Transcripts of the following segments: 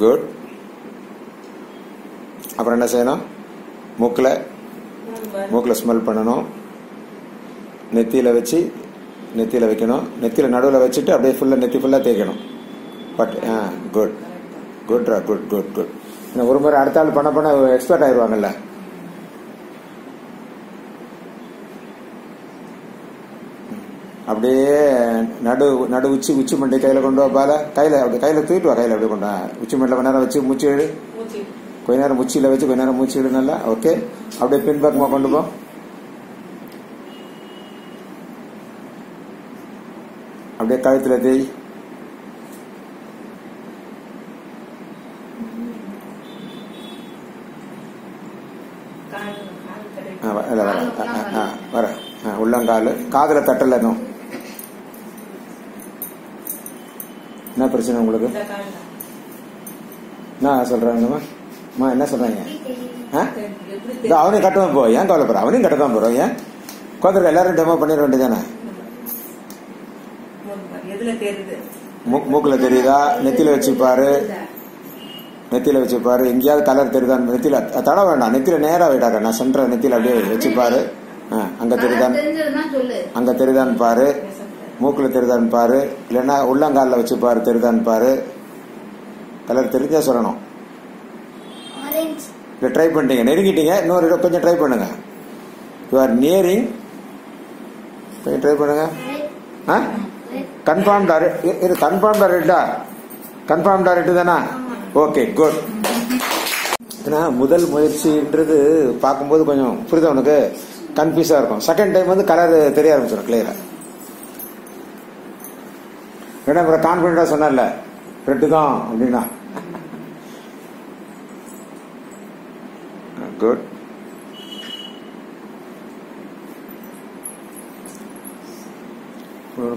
Good. அப்புறம் என்ன செய்யணும்? மூக்கில் ஸ்மெல் பண்ணணும். நெத்தியில் வைக்கணும். நெத்தியில் நடுவில் வச்சுட்டு அப்படியே ஃபுல்லாக நெத்தி ஃபுல்லாக தேய்க்கணும். பட் குட் குட்ரா குட் குட் குட். ஒரு முறை அடுத்த ஆள் பண்ண எக்ஸ்பர்ட் ஆயிடுவாங்கல்ல. அப்படியே நடு உச்சி மண்டை கையில் கொண்டு வா. பால கையில் தூக்கிட்டு வா. கையில் அப்படியே கொண்டு வா. உச்சி மண்டல கொஞ்ச நேரம் வச்சு மூச்சு இடு. கொஞ்ச நேரம் முச்சியில் வச்சு கொஞ்ச நேரம் மூச்சு இடு நல்லா. ஓகே. அப்படியே பின்பக்கமாக கொண்டு போ. அப்படியே கழுத்தில் தேய். வர உள்ளங்கால் காதுல தட்டலனும். என்ன பிரச்சனை உங்களுக்கு? நான் சொல்றேங்கம்மா. என்ன சொல்றாங்க? அவனையும் கட்டுவான் போ. ஏன் கவலைப்படுற? அவனையும் கட்டதான் போறோம். ஏன் குழந்தைகள் எல்லாரும் டெமோ பண்ணிட வேண்டியதானே? மூக்குல தெரியுதா? நெத்தியில வச்சுப்பாரு. எங்கேயாவது கலர் தெரியுதான்? நெத்தியில தட வேண்டாம். நெத்தியில நேரா வைடாக்க. நான் சென்டர் நெத்தியில அப்படியே வச்சுப்பாரு. அங்க தெரியுதான் பாரு. மூக்குல தெரியுதான் பாரு. இல்லைன்னா உள்ளங்கால வச்சுப்பாரு. தெரியுதான் பாரு. கலர் தெரிஞ்சா சொல்லணும். ட்ரை பண்ணிட்டீங்க, நெருங்கிட்டீங்க. இன்னொரு கொஞ்சம் ட்ரை பண்ணுங்க. You are nearing. கொஞ்சம் ட்ரை பண்ணுங்க. கன்ஃபார்ம்டா ரெட்டு தானா? Okay good. ஏன்னா முதல் முயற்சின்றது பார்க்கும்போது கொஞ்சம் புரியுதா உனக்கு? கன்ஃபியூஸா இருக்கும். செகண்ட் டைம் கலர் தெரிய ஆரம்பிச்சிடும் கிளியரா. ஏன்னா கான்பிடண்டா சொன்னார்ல ரெட்டு தான் அப்படின்னா. குட்.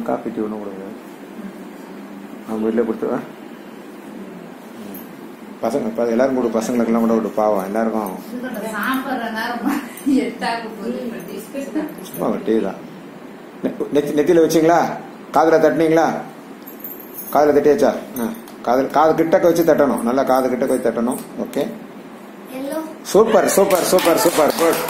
காப்பி டீ ஒன்றும் கொடுங்க. அவங்க வீட்டில் கொடுத்துருவேன். பசங்க எல்லாரும் கூட பசங்களுக்கெல்லாம் கூட விட்டு பாவம் எல்லாருக்கும் சும்மா டீ தான். நெத்தியில வச்சிங்களா? காதுல தட்டினீங்களா? காதுல தட்டியாச்சா? காது கிட்டக்க வச்சு தட்டணும். நல்லா காது கிட்டக்க வச்சு தட்டணும். Okay. Super super super super good.